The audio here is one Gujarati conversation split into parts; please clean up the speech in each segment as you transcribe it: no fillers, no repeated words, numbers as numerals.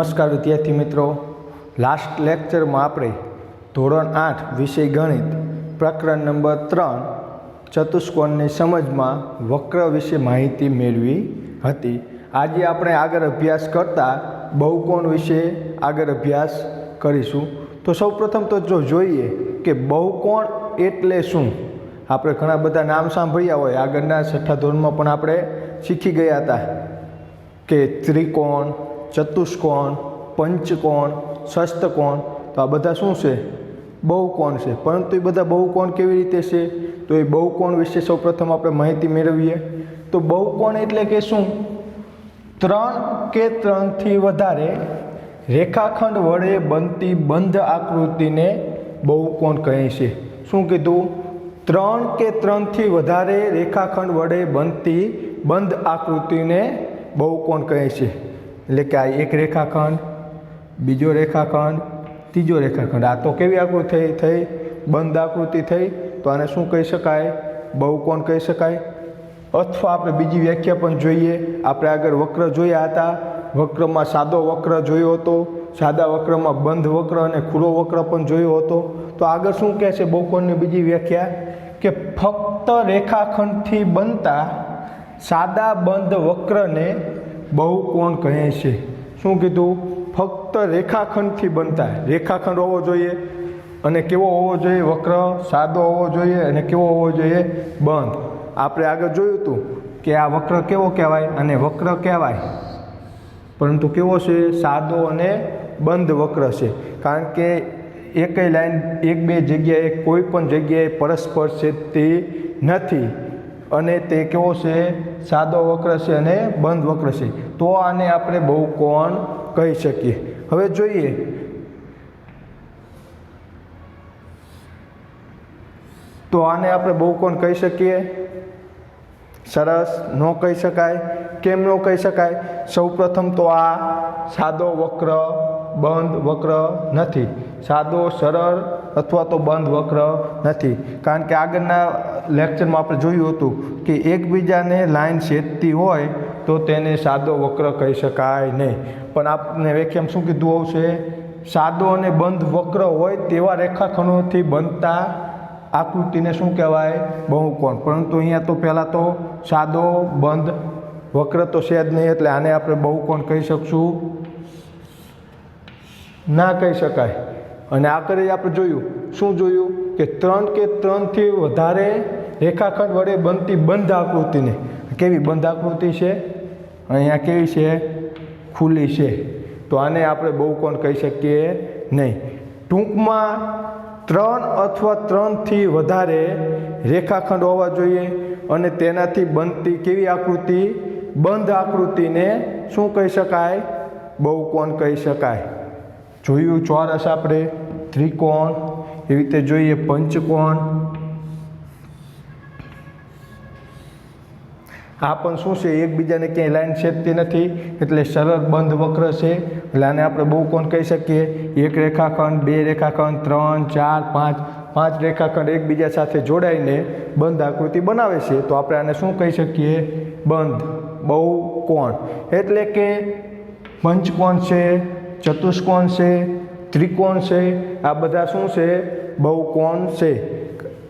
નમસ્કાર વિદ્યાર્થી મિત્રો, લાસ્ટ લેક્ચરમાં આપણે ધોરણ 8 વિષય ગણિત પ્રકરણ નંબર 3 ચતુષ્કોણની સમજમાં વક્ર વિશે માહિતી મેળવી હતી. આજે આપણે આગળ અભ્યાસ કરતા બહુકોણ વિશે આગળ અભ્યાસ કરીશું. તો સૌપ્રથમ તો જો જોઈએ કે બહુકોણ એટલે શું. આપણે ઘણા બધા નામ સાંભળ્યા હોય, આગળના 6ઠા ધોરણમાં પણ આપણે શીખી ગયા હતા કે ત્રિકોણ, ચતુષ્કોણ, પંચકોણ, ષષ્ઠકોણ. તો આ બધા શું છે? બહુકોણ છે. પરંતુ એ બધા બહુકોણ કેવી રીતે છે? તો એ બહુકોણ વિશે સૌપ્રથમ આપણે માહિતી મેળવીએ. તો બહુકોણ એટલે કે શું? 3 કે 3થી વધારે રેખાખંડ વડે બનતી બંધ આકૃતિને બહુકોણ કહે છે. શું કીધું? 3 કે 3થી વધારે રેખાખંડ વડે બનતી બંધ આકૃતિને બહુકોણ કહે છે. એટલે કે આ એક રેખાખંડ, બીજો રેખાખંડ, ત્રીજો રેખાખંડ. આ તો કેવી આકૃતિ થઈ? બંધ આકૃતિ થઈ. તો આને શું કહી શકાય? બહુકોણ કહી શકાય. અથવા આપણે બીજી વ્યાખ્યા પણ જોઈએ. આપણે આગળ વક્ર જોયા હતા. વક્રમાં સાદો વક્ર જોયો હતો, સાદા વક્રમાં બંધ વક્ર અને ખુલ્લો વક્ર પણ જોયો હતો. તો આગળ શું કહે છે બહુકોણની બીજી વ્યાખ્યા? કે ફક્ત રેખાખંડથી બનતા સાદા બંધ વક્રને બહુકોણ કહે છે. શું કીધું? ફક્ત રેખાખંડથી બનતા. રેખાખંડ હોવો જોઈએ અને કેવો હોવો જોઈએ? વક્ર સાદો હોવો જોઈએ અને કેવો હોવો જોઈએ? બંધ. આપણે આગળ જોયું હતું કે આ વક્ર કેવો કહેવાય અને વક્ર કહેવાય, પરંતુ કેવો છે? સાદો અને બંધ વક્ર છે. કારણ કે એકય લાઈન એક બે જગ્યાએ કોઈ પણ જગ્યાએ પરસ્પર છેદતી નથી અને તે કેવો છે? સાદો વક્ર છે અને બંધ વક્ર છે. તો આને આપણે બહુકોણ કહી શકીએ. હવે જોઈએ તો આને આપણે બહુકોણ કહી શકીએ? સરસ. ન કહી શકાય. કેમ ન કહી શકાય? સૌપ્રથમ તો આ સાદો વક્ર બંધ વક્ર નથી. સાદો સરળ અથવા તો બંધ વક્ર નથી. કારણ કે આગળના લેક્ચરમાં આપણે જોયું હતું કે એકબીજાને લાઈન છેદતી હોય તો તેને સાદો વક્ર કહી શકાય નહીં. પણ આપણે વ્યાખ્યામાં શું કીધું આવશે? સાદો અને બંધ વક્ર હોય તેવા રેખાખંડોથી બનતા આકૃતિને શું કહેવાય? બહુકોણ. પરંતુ અહીંયા તો પહેલાં તો સાદો બંધ વક્ર તો છે જ નહીં, એટલે આને આપણે બહુકોણ કહી શકશું? ના કહી શકાય. અને આખરે આપણે જોયું, શું જોયું? કે 3 કે 3થી વધારે રેખાખંડ વડે બનતી બંધ આકૃતિને. કેવી બંધ આકૃતિ છે? અહીંયા કેવી છે? ખુલ્લી છે. તો આને આપણે બહુકોણ કહી શકીએ નહીં. ટૂંકમાં 3 અથવા 3થી વધારે રેખાખંડ હોવા જોઈએ અને તેનાથી બનતી કેવી આકૃતિ? બંધ આકૃતિને શું કહી શકાય? બહુકોણ કહી શકાય. જોયું ચોરસ, આપણે ત્રિકોણ, એવી રીતે જોઈએ પંચકોણ. આ પણ શું છે? એકબીજાને ક્યાંય લાઈન છેદતી નથી, એટલે સરળ બંધ વક્ર છે. એટલે આને આપણે બહુકોણ કહી શકીએ. એક રેખાખંડ, બે રેખાખંડ, 3, 4, 5 પાંચ રેખાખંડ એકબીજા સાથે જોડાઈને બંધ આકૃતિ બનાવે છે. તો આપણે આને શું કહી શકીએ? બંધ બહુકોણ. એટલે કે પંચકોણ છે, ચતુષ્કોણ છે, ત્રિકોણ છે, આ બધા શું છે? બહુકોણ છે.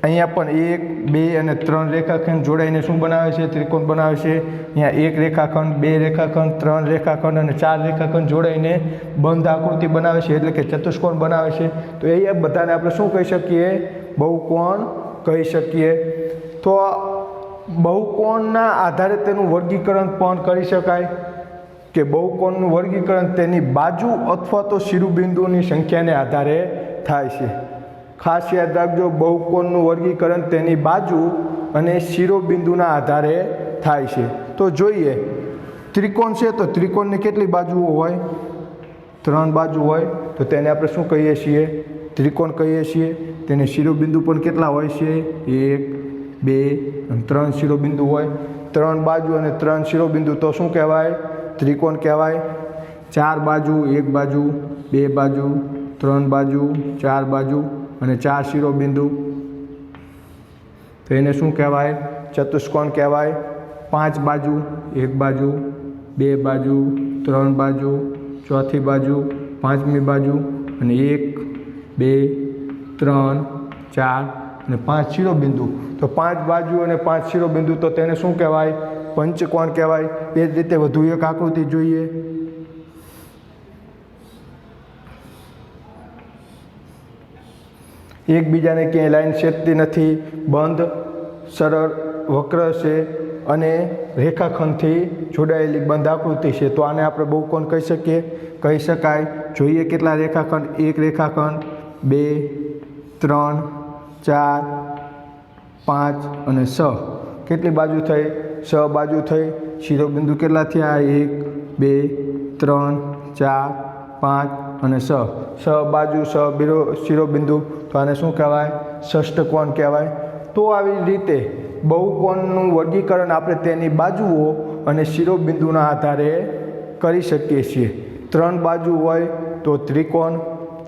અહીંયા પણ 1, 2 અને 3 રેખાખંડ જોડાઈને શું બનાવે છે? ત્રિકોણ બનાવે છે. અહીંયા એક રેખાખંડ, બે રેખાખંડ, 3 રેખાખંડ અને 4 રેખાખંડ જોડાઈને બંધ આકૃતિ બનાવે છે, એટલે કે ચતુષ્કોણ બનાવે છે. તો એ બધાને આપણે શું કહી શકીએ? બહુકોણ કહી શકીએ. તો બહુકોણના આધારે તેનું વર્ગીકરણ પણ કરી શકાય કે બહુકોણનું વર્ગીકરણ તેની બાજુ અથવા તો શિરોબિંદુની સંખ્યાને આધારે થાય છે. ખાસ યાદ રાખજો, બહુકોણનું વર્ગીકરણ તેની બાજુ અને શિરોબિંદુના આધારે થાય છે. તો જોઈએ, ત્રિકોણ છે તો ત્રિકોણની કેટલી બાજુઓ હોય? 3 બાજુ હોય. તો તેને આપણે શું કહીએ છીએ? ત્રિકોણ કહીએ છીએ. તેને શિરોબિંદુ પણ કેટલા હોય છે? 1, 2 અને 3 શિરોબિંદુ હોય. 3 બાજુ અને 3 શિરોબિંદુ તો શું કહેવાય? ત્રિકોણ કહેવાય. 4 બાજુ, 1 બાજુ, 2 બાજુ, 3 બાજુ, 4 બાજુ અને 4 શિરોબિંદુ, તો એને શું કહેવાય? ચતુષ્કોણ કહેવાય. 5 બાજુ, 1 બાજુ, 2 બાજુ, 3 બાજુ, ચોથી બાજુ, પાંચમી બાજુ અને 1 2 3 4 અને 5 શિરોબિંદુ. તો 5 બાજુ અને 5 શિરોબિંદુ, તો તેને શું કહેવાય? પંચકોણ કહેવાય. એ જ રીતે વધુ એક આકૃતિ જોઈએ. એકબીજાને ક્યાંય લાઈન છેદતી નથી, બંધ સરળ વક્ર છે અને રેખાખંડથી જોડાયેલી બંધ આકૃતિ છે. તો આને આપણે બહુકોણ કહી શકીએ, કહી શકાય. જોઈએ કેટલા રેખાખંડ? એક રેખાખંડ, 2 3 4 5 અને 6. કેટલી બાજુ થઈ? 6 બાજુ થઈ. શિરોબિંદુ કેટલા થયા? 1 2 3 4 5 અને 6. 6 બાજુ, 6 શિરોબિંદુ. તો આને શું કહેવાય? ષષ્ઠકોણ કહેવાય. તો આવી રીતે બહુકોણનું વર્ગીકરણ આપણે તેની બાજુઓ અને શિરોબિંદુના આધારે કરી શકીએ છીએ. 3 બાજુ હોય તો ત્રિકોણ,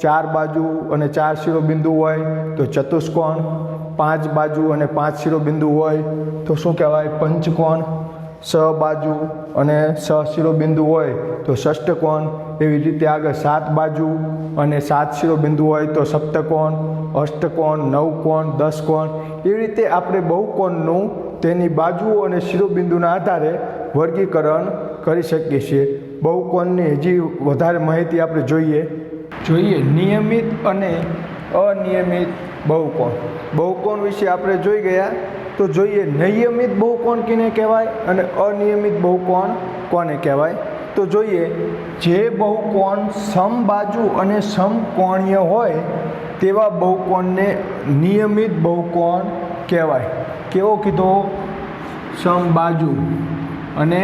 4 બાજુ અને 4 શિરોબિંદુ હોય તો ચતુષ્કોણ, 5 બાજુ અને 5 શિરોબિંદુ હોય તો શું કહેવાય? પંચકોણ, 6 બાજુ અને 6 શિરોબિંદુ હોય તો ષષ્ઠકોણ. એવી રીતે આગળ 7 બાજુ અને 7 શિરોબિંદુ હોય તો સપ્તકોણ, અષ્ટકોણ, નવકોણ, દસકોણ. એવી રીતે આપણે બહુકોણનું તેની બાજુઓ અને શિરોબિંદુના આધારે વર્ગીકરણ કરી શકીએ છીએ. બહુકોણની હજી વધારે માહિતી આપણે જોઈએ. નિયમિત અને અનિયમિત બહુકોણ. બહુકોણ વિશે આપણે જોઈ ગયા. તો જોઈએ નિયમિત બહુકોણ કોને કહેવાય અને અનિયમિત બહુકોણ કોને કહેવાય. તો જોઈએ, જે બહુકોણ સમબાજુ અને સમકોણીય હોય તેવા બહુકોણને નિયમિત બહુકોણ કહેવાય. કેવો કીધો? સમબાજુ અને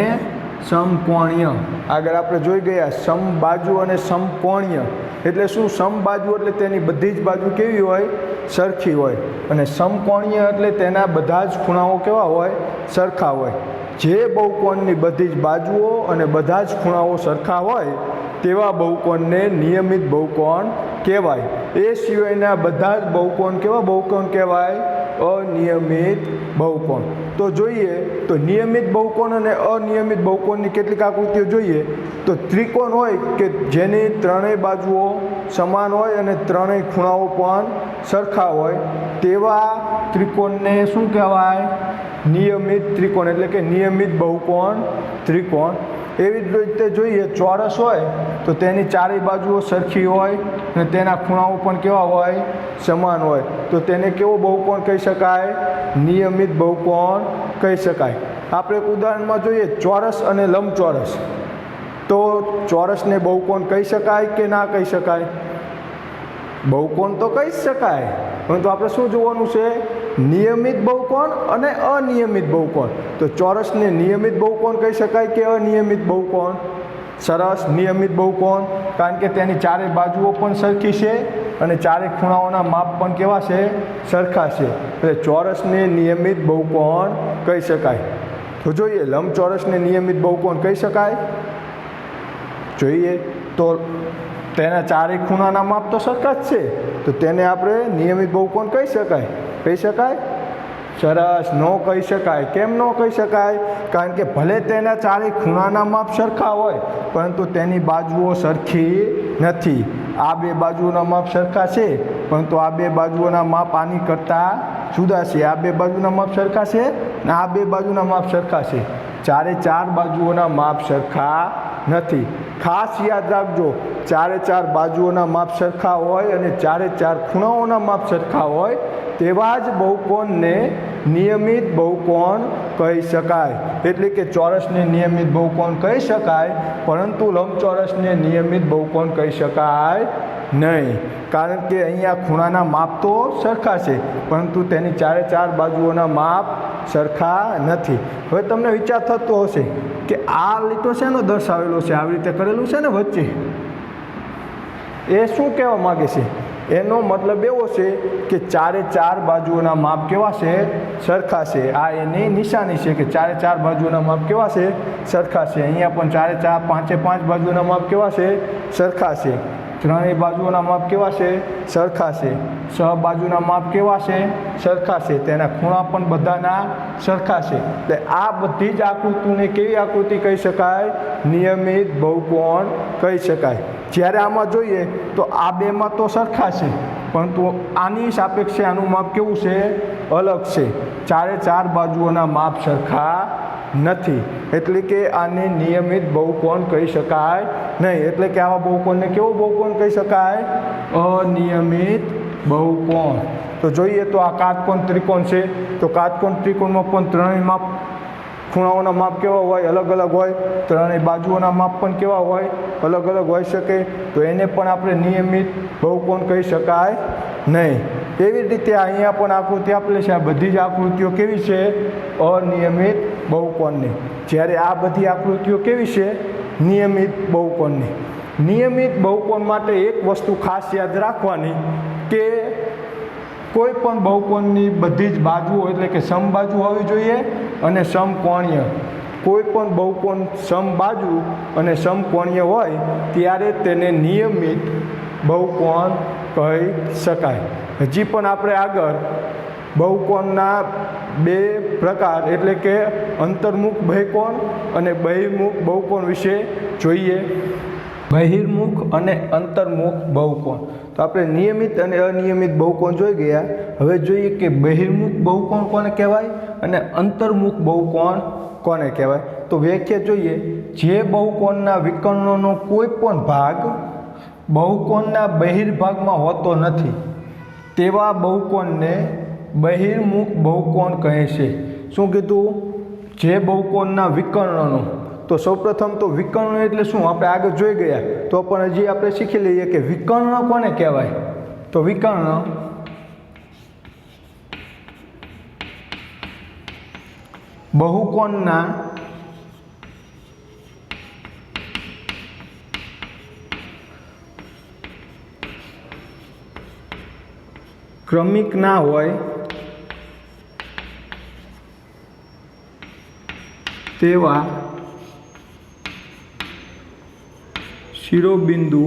સમકોણીય. આગળ આપણે જોઈ ગયા સમબાજુ અને સમકોણીય એટલે શું? સમબાજુ એટલે તેની બધી જ બાજુ કેવી હોય? સરખી હોય. અને સમકોણીય એટલે તેના બધા જ ખૂણાઓ કેવા હોય? સરખા હોય. જે બહુકોણની બધી જ બાજુઓ અને બધા જ ખૂણાઓ સરખા હોય તેવા બહુકોણને નિયમિત બહુકોણ કહેવાય. એ સિવાયના બધા જ બહુકોણ કેવા બહુકોણ કહેવાય? અનિયમિત બહુકોણ. તો જોઈએ તો નિયમિત બહુકોણ અને અનિયમિત બહુકોણની કેટલીક આકૃતિઓ જોઈએ. તો ત્રિકોણ હોય કે જેની ત્રણેય બાજુઓ સમાન હોય અને ત્રણેય ખૂણાઓ પણ સરખા હોય તેવા ત્રિકોણને શું કહેવાય? નિયમિત ત્રિકોણ એટલે કે નિયમિત બહુકોણ ત્રિકોણ. એવી જ રીતે જોઈએ ચોરસ હોય તો તેની ચારેય બાજુઓ સરખી હોય અને તેના ખૂણાઓ પણ કેવા હોય? સમાન હોય. તો તેને કેવો બહુકોણ કહી શકાય? નિયમિત બહુકોણ કહી શકાય. આપણે એક ઉદાહરણમાં જોઈએ ચોરસ અને લંબચોરસ. તો ચોરસને બહુકોણ કહી શકાય કે ના કહી શકાય? બહુકોણ તો કહી શકાય, પરંતુ આપણે શું જોવાનું છે? નિયમિત બહુકોણ અને અનિયમિત બહુકોણ. તો ચોરસને નિયમિત બહુકોણ કહી શકાય કે અનિયમિત બહુકોણ? સરસ, નિયમિત બહુકોણ. કારણ કે તેની ચારે બાજુઓ પણ સરખી છે અને ચારે ખૂણાઓના માપ પણ કેવા છે? સરખા છે. એટલે ચોરસને નિયમિત બહુકોણ કહી શકાય. તો જોઈએ લંબચોરસને નિયમિત બહુકોણ કહી શકાય. જોઈએ તો તેના ચારેય ખૂણાના માપ તો સરખા જ છે, તો તેને આપણે નિયમિત બહુકોણ કહી શકાય. કહી શકાય? સરસ, ન કહી શકાય. કેમ ન કહી શકાય? કારણ કે ભલે તેના ચારેય ખૂણાના માપ સરખા હોય પરંતુ તેની બાજુઓ સરખી નથી. આ બે બાજુઓના માપ સરખા છે પરંતુ આ બે બાજુઓના માપ આની કરતાં જુદા છે. આ બે બાજુના માપ સરખા છે અને આ બે બાજુના માપ સરખા છે. ચારે ચાર બાજુઓના માપ સરખા નથી. ખાસ યાદ રાખજો, ચારે ચાર બાજુઓના માપ સરખા હોય અને ચારે ચાર ખૂણાઓના માપ સરખા હોય તેવા જ બહુકોણને નિયમિત બહુકોણ કહી શકાય. એટલે કે ચોરસને નિયમિત બહુકોણ કહી શકાય પરંતુ લંબચોરસને નિયમિત બહુકોણ કહી શકાય નહીં. કારણ કે અહીંયા ખૂણાના માપ તો સરખા છે પરંતુ તેની ચારે ચાર બાજુઓના માપ સરખા નથી. હવે તમને વિચાર થતો હશે કે આ લીટો શેનો દર્શાવેલો છે? આવી રીતે કરેલું છે ને વચ્ચે, એ શું કહેવા માગે છે? એનો મતલબ એવો છે કે ચારે ચાર બાજુઓના માપ કેવા છે? સરખા છે. આ એની નિશાની છે કે ચારે ચાર બાજુઓના માપ કેવા છે? સરખા છે. અહીંયા પણ ચારે ચાર પાંચે પાંચ બાજુઓના માપ કેવા છે? સરખા છે. ત્રણેય બાજુઓના માપ કેવા છે? સરખા છે. સહબાજુના માપ કેવા છે? સરખા છે. તેના ખૂણા પણ બધાના સરખા છે. એટલે આ બધી જ આકૃતિને કેવી આકૃતિ કહી શકાય? નિયમિત બહુકોણ કહી શકાય. જ્યારે આમાં જોઈએ તો આ બેમાં તો સરખા છે, પરંતુ આની સાપેક્ષે આનું માપ કેવું છે? અલગ છે. ચારે ચાર બાજુઓના માપ સરખા નથી, એટલે કે આને નિયમિત બહુકોણ કહી શકાય નહીં. એટલે કે આવા બહુકોણને કેવો બહુકોણ કહી શકાય? અનિયમિત બહુકોણ. તો જોઈએ તો આ કાટકોણ ત્રિકોણ છે, તો કાટકોણ ત્રિકોણમાં પણ ત્રણેય માપ ખૂણાઓના માપ કેવા હોય? અલગ અલગ હોય. ત્રણેય બાજુઓના માપ પણ કેવા હોય? અલગ અલગ હોઈ શકે. તો એને પણ આપણે નિયમિત બહુકોણ કહી શકાય નહીં. એવી જ રીતે અહીંયા પણ આકૃતિ આપેલી છે. આ બધી જ આકૃતિઓ કેવી છે? અનિયમિત બહુકોણની. જ્યારે આ બધી આકૃતિઓ કેવી છે? નિયમિત બહુકોણની. નિયમિત બહુકોણ માટે એક વસ્તુ ખાસ યાદ રાખવાની કે કોઈ પણ બહુકોણની બધી જ બાજુઓ એટલે કે સમબાજુ હોવી જોઈએ અને સમકોણીય. કોઈ પણ બહુકોણ સમબાજુ અને સમકોણીય હોય ત્યારે તેને નિયમિત બહુકોણ કહી શકાય. હજી પણ આપણે આગળ બહુકોણના બે પ્રકાર એટલે કે અંતર્મુખ બહુકોણ અને બહિર્મુખ બહુકોણ વિશે જોઈએ. બહિર્મુખ અને અંતર્મુખ બહુકોણ. તો આપણે નિયમિત અને અનિયમિત બહુકોણ જોઈ ગયા. હવે જોઈએ કે બહિર્મુખ બહુકોણ કોને કહેવાય અને અંતર્મુખ બહુકોણ કોને કહેવાય. તો વ્યાખ્યા જોઈએ. જે બહુકોણના વિકર્ણોનો કોઈ પણ ભાગ બહુકોણના બહિર્ભાગમાં હોતો નથી તેવા બહુકોણને બહિર્મુખ બહુકોણ કહે છે. શું કીધું? જે બહુકોણના વિકર્ણનો. તો સૌપ્રથમ તો વિકર્ણ એટલે શું આપણે આગળ જોઈ ગયા, તો પણ હજી આપણે શીખી લઈએ કે વિકર્ણ કોને કહેવાય. તો વિકર્ણ બહુકોણના ક્રમિક ના હોય તેવા શિરોબિંદુ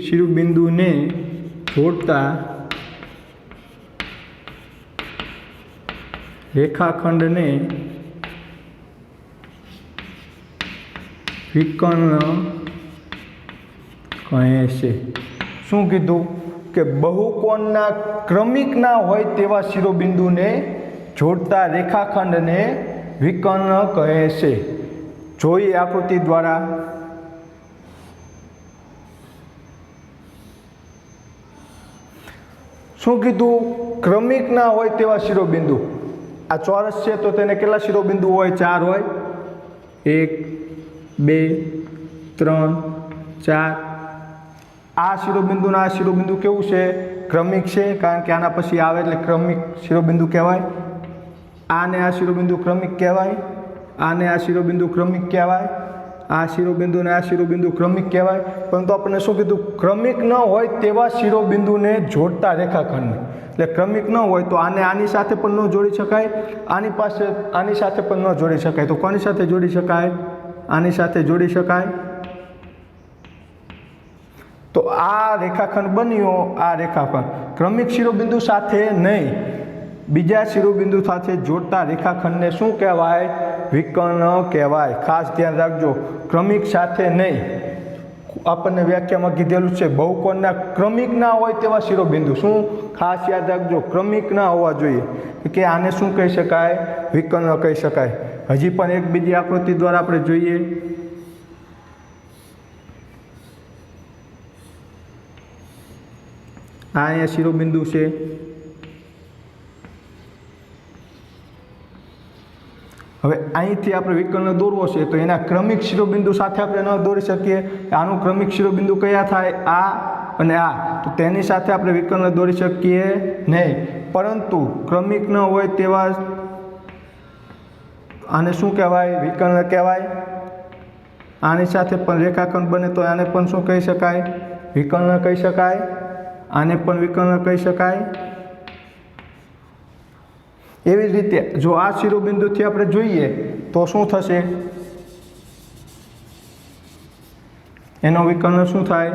શિરોબિંદુને જોડતા રેખાખંડને વિકર્ણ કહે છે. શું કીધું? કે બહુકોણના ક્રમિક ના હોય તેવા શિરોબિંદુને જોડતા રેખાખંડને વિકર્ણ કહે છે. જોઈએ આકૃતિ દ્વારા. શું કીધું? ક્રમિક ના હોય તેવા શિરોબિંદુ. આ ચોરસ છે તો તેને કેટલા શિરોબિંદુ હોય? 4 હોય. 1 2 3 4. આ શિરોબિંદુના આ શિરોબિંદુ કેવું છે? ક્રમિક છે, કારણ કે આના પછી આવે એટલે ક્રમિક શિરોબિંદુ કહેવાય. આને આ શિરોબિંદુ ક્રમિક કહેવાય. આને આ શિરોબિંદુ ક્રમિક કહેવાય. આ શિરોબિંદુને આ શિરોબિંદુ ક્રમિક કહેવાય. પરંતુ આપણે શું કીધું? ક્રમિક ન હોય તેવા શિરોબિંદુને જોડતા રેખાખંડને. એટલે ક્રમિક ન હોય તો આને આની સાથે પણ ન જોડી શકાય, આની સાથે પણ ન જોડી શકાય. તો કોની સાથે જોડી શકાય? આની સાથે જોડી શકાય. તો આ રેખાખંડ બન્યો. આ રેખાખંડ ક્રમિક શિરોબિંદુ સાથે નહીં, બીજા શિરોબિંદુ સાથે જોડતા રેખાખંડને શું કહેવાય? વિકર્ણ કહેવાય. ખાસ ધ્યાન રાખજો, ક્રમિક સાથે નહીં. આપણને વ્યાખ્યામાં કીધેલું છે બહુકોણના ક્રમિક ના હોય તેવા શિરોબિંદુ. શું ખાસ યાદ રાખજો? ક્રમિક ના હોવા જોઈએ. કે આને શું કહી શકાય? વિકર્ણ કહી શકાય. હજી પણ એક બીજી આકૃતિ દ્વારા આપણે જોઈએ. આ અહીંયા શિરોબિંદુ છે. હવે અહીંથી આપણે વિકર્ણ દોરવો છે તો એના ક્રમિક શિરોબિંદુ સાથે આપણે ન દોરી શકીએ. આનું ક્રમિક શિરોબિંદુ કયા થાય? આ અને આ. તો તેની સાથે આપણે વિકર્ણ દોરી શકીએ નહીં. પરંતુ ક્રમિક ન હોય તેવા આને શું કહેવાય? વિકર્ણ કહેવાય. આની સાથે પણ રેખાખંડ બને તો આને પણ શું કહી શકાય? વિકર્ણ કહી શકાય. આને પણ વિકર્ણ કહી શકાય. એવી જ રીતે જો આ શિરોબિંદુથી આપણે જોઈએ તો શું થશે, એનો વિકર્ણ શું થાય?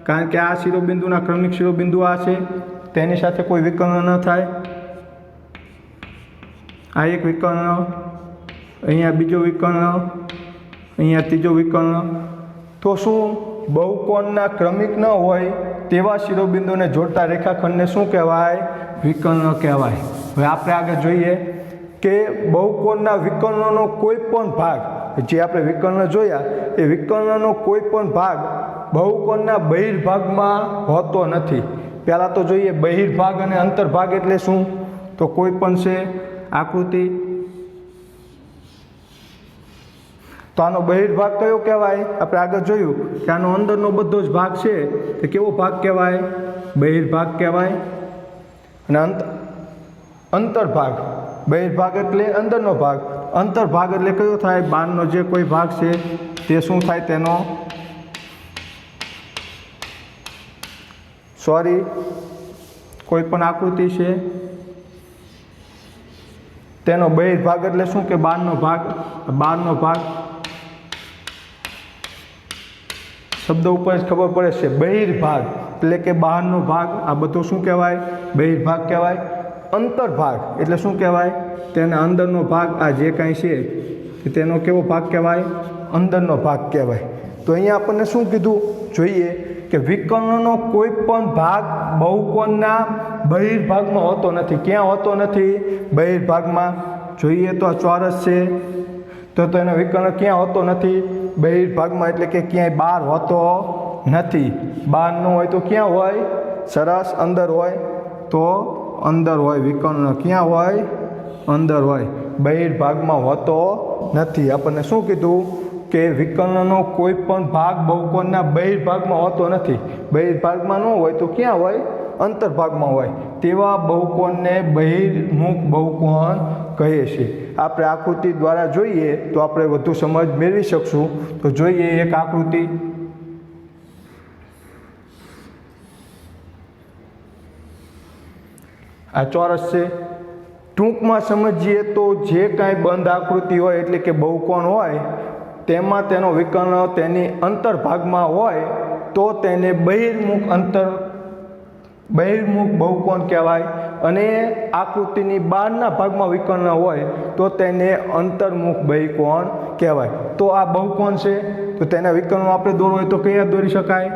કારણ કે આ શિરોબિંદુના ક્રમિક શિરોબિંદુ આ છે, તેની સાથે કોઈ વિકર્ણ ન થાય. આ એક વિકર્ણ, અહીંયા બીજો વિકર્ણ, અહીંયા ત્રીજો વિકર્ણ. તો શું બહુકોણના ક્રમિક ન હોય તેવા શિરોબિંદુને જોડતા રેખાખંડને શું કહેવાય? વિકર્ણ કહેવાય. હવે આપણે આગળ જોઈએ કે બહુકોણના વિકર્ણનો કોઈ પણ ભાગ, જે આપણે વિકર્ણ જોયા એ વિકર્ણનો કોઈ પણ ભાગ બહુકોણના બહિર્ભાગમાં હોતો નથી. પહેલાં તો જોઈએ બહિર્ભાગ અને અંતર્ભાગ એટલે શું? તો કોઈ પણ છે આકૃતિ, તો આનો બહિર્ભાગ કયો કહેવાય? આપણે આગળ જોયું કે આનો અંદરનો બધો જ ભાગ છે તે કેવો ભાગ કહેવાય? બહિર્ભાગ કહેવાય. અને અંતર્ભાગ, બહિર્ભાગ એટલે અંદરનો ભાગ, અંતર્ભાગ એટલે કયો થાય? બહારનો જે કોઈ ભાગ છે તે શું થાય? તેનો કોઈ પણ આકૃતિ છે તેનો બહિર્ભાગ એટલે શું? કે બહારનો ભાગ. બહારનો ભાગ શબ્દ ઉપર જ ખબર પડે છે. બહિર્ભાગ એટલે કે બહારનો ભાગ. આ બધો શું કહેવાય? બહિર્ભાગ કહેવાય. અંતર્ભાગ એટલે શું કહેવાય? તેના અંદરનો ભાગ. આ જે કાંઈ છે તેનો કેવો ભાગ કહેવાય? અંદરનો ભાગ કહેવાય. તો અહીંયા આપણને શું કીધું? જોઈએ કે વિકર્ણનો કોઈ પણ ભાગ બહુકોણના બહિર્ભાગમાં હોતો નથી. ક્યાં હોતો નથી? બહિર્ભાગમાં. જોઈએ તો આ ચોરસ છે તો એનો વિકર્ણ ક્યાં હોતો નથી? બહિર્ભાગમાં, એટલે કે ક્યાંય બહાર હોતો નથી. બહાર ન હોય તો ક્યાં હોય? સરસ, અંદર હોય. તો અંદર હોય વિકર્ણ. ક્યાં હોય? અંદર હોય. બહિર્ભાગમાં હોતો નથી. આપણને શું કીધું કે વિકર્ણનો કોઈ પણ ભાગ બહુકોણના બહિર્ભાગમાં હોતો નથી. બહિર્ભાગમાં ન હોય તો ક્યાં હોય? અંતર્ભાગમાં હોય. તેવા બહુકોણને બહિર્મુખ બહુકોણ કહે છે. આપણે આકૃતિ દ્વારા જોઈએ તો આપણે વધુ સમજ મેળવી શકશું. તો જોઈએ એક આકૃતિ. આ ચોરસ છે. ટૂંકમાં સમજીએ તો જે કાંઈ બંધ આકૃતિ હોય એટલે કે બહુકોણ હોય તેમાં તેનો વિકર્ણ તેની અંતર્ભાગમાં હોય તો તેને બહિર્મુખ બહુકોણ કહેવાય. અને આકૃતિની બહારના ભાગમાં વિકર્ણ હોય તો તેને અંતર્મુખ બહિર્કોણ કહેવાય. તો આ બહુકોણ છે તો તેના વિકર્ણો આપણે દોરવું હોય તો કયા દોરી શકાય?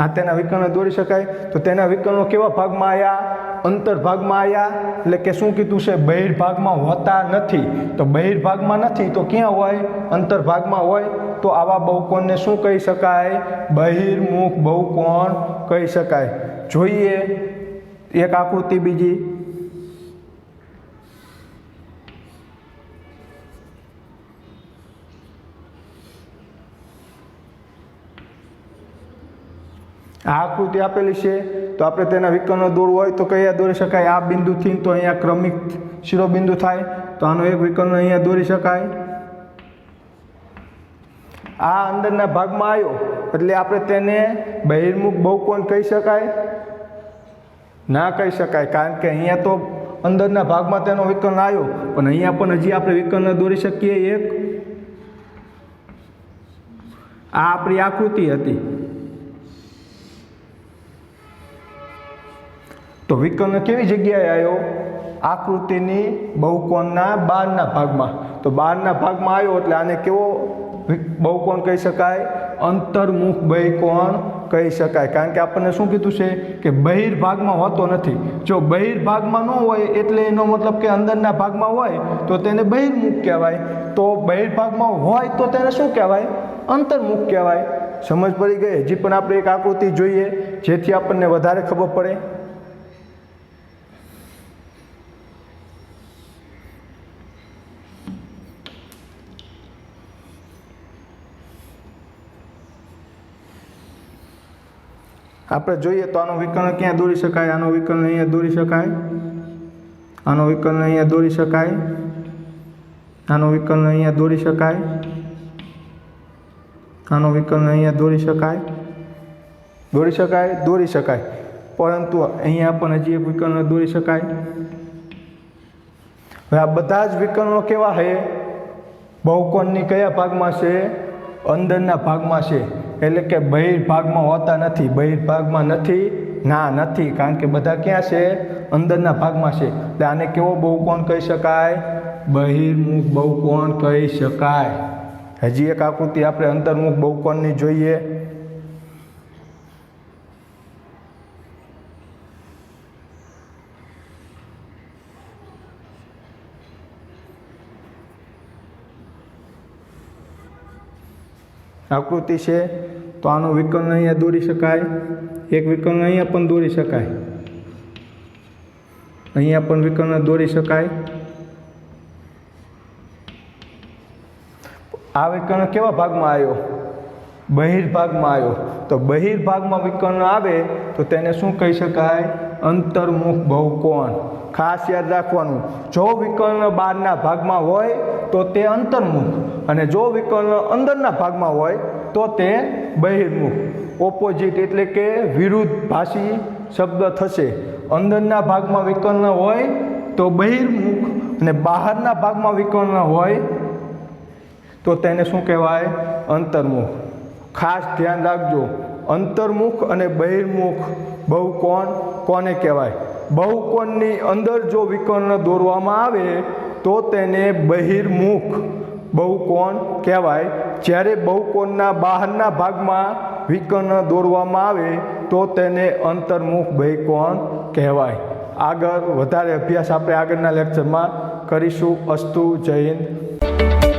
આ તેના વિકર્ણ દોરી શકાય. તો તેના વિકર્ણો કેવા ભાગમાં આવ્યા? અંતર્ભાગમાં આવ્યા. એટલે કે શું કીધું છે? બહિર્ભાગમાં હોતા નથી. તો બહિર્ભાગમાં નથી તો ક્યાં હોય? અંતર્ભાગમાં હોય. તો આવા બહુકોણને શું કહી શકાય? બહિર્મુખ બહુકોણ કહી શકાય. જોઈએ એક આકૃતિ બીજી. આ આકૃતિ આપેલી છે તો આપણે તેના વિકર્ણો દોરવું હોય તો કયા દોરી શકાય? આ બિંદુથી તો અહીંયા ક્રમિક શિરોબિંદુ થાય તો આનો એક વિકર્ણ અહીંયા દોરી શકાય. આ અંદરના ભાગમાં આવ્યો એટલે આપણે તેને બહિર્મુખ બહુકોણ કહી શકાય? ના કહી શકાય. કારણ કે અહીંયા તો અંદરના ભાગમાં તેનો વિકર્ણ આવ્યો પણ અહીંયા પણ હજી આપણે વિકર્ણ દોરી શકીએ એક. આ આપણી આકૃતિ હતી. તો વિકર્ણ કેવી જગ્યાએ આવ્યો? આકૃતિની બહુકોણના બહારના ભાગમાં. તો બહારના ભાગમાં આવ્યો એટલે આને કેવો બહુકોણ કહી શકાય? અંતર્મુખ બહિર્કોણ કહી શકાય. કારણ કે આપણને શું કીધું છે કે બહિર્ભાગમાં હોતો નથી. જો બહિર્ભાગમાં ન હોય એટલે એનો મતલબ કે અંદરના ભાગમાં હોય તો તેને બહિર્મુખ કહેવાય. તો બહિર્ભાગમાં હોય તો તેને શું કહેવાય? અંતર્મુખ કહેવાય. સમજ પડી ગઈ? હજી પણ આપણે એક આકૃતિ જોઈએ જેથી આપણને વધારે ખબર પડે. આપણે જોઈએ તો આનો વિકર્ણ ક્યાં દોરી શકાય? આનો વિકર્ણ અહીંયા દોરી શકાય. આનો વિકર્ણ અહીંયા દોરી શકાય. આનો વિકર્ણ અહીંયા દોરી શકાય. આનો વિકર્ણ અહીંયા દોરી શકાય. દોરી શકાય? દોરી શકાય. પરંતુ અહીંયા પણ હજી એક વિકર્ણ દોરી શકાય. હવે આ બધા જ વિકર્ણો કેવા છે? બહુકોણની કયા ભાગમાં છે? અંદરના ભાગમાં છે. એટલે કે બહિર્ભાગમાં હોતા નથી. બહિર્ભાગમાં નથી? ના, નથી. કારણ કે બધા ક્યાં છે? અંદરના ભાગમાં છે. એટલે આને કેવો બહુકોણ કહી શકાય? બહિર્મુખ બહુકોણ કહી શકાય. હજી એક આકૃતિ આપણે અંતર્મુખ બહુકોણની જોઈએ. આકૃતિ છે તો આનું વિકર્ણ અહીંયા દોરી શકાય. એક વિકર્ણ અહીંયા પણ દોરી શકાય. અહીંયા પણ વિકર્ણ દોરી શકાય. આ વિકર્ણ કેવા ભાગમાં આવ્યો? બહિર્ભાગમાં આવ્યો. તો બહિર્ભાગમાં વિકર્ણ આવે તો તેને શું કહી શકાય? અંતર્મુખ બહુકોણ. ખાસ યાદ રાખવાનું, જો વિકર્ણ બહારના ભાગમાં હોય તો તે અંતર્મુખ, અને જો વિકર્ણ અંદરના ભાગમાં હોય તો તે બહિર્મુખ. ઓપોઝિટ એટલે કે વિરુદ્ધભાષી શબ્દ થશે. અંદરના ભાગમાં વિકર્ણ હોય તો બહિર્મુખ, અને બહારના ભાગમાં વિકર્ણ હોય તો તેને શું કહેવાય? અંતર્મુખ. ખાસ ધ્યાન રાખજો, અંતર્મુખ અને બહિર્મુખ બહુકોણ કોને કહેવાય? બહુકોણની અંદર જો વિકર્ણ દોરવામાં આવે તો તેને બહિર્મુખ બહુકોણ કહેવાય. જ્યારે બહુકોણના બહારના ભાગમાં વિકર્ણ દોરવામાં આવે તો તેને અંતર્મુખ બહુકોણ કહેવાય. આગળ વધારે અભ્યાસ આપણે આગળના લેક્ચરમાં કરીશું. અસ્તુ. જય હિન્દ.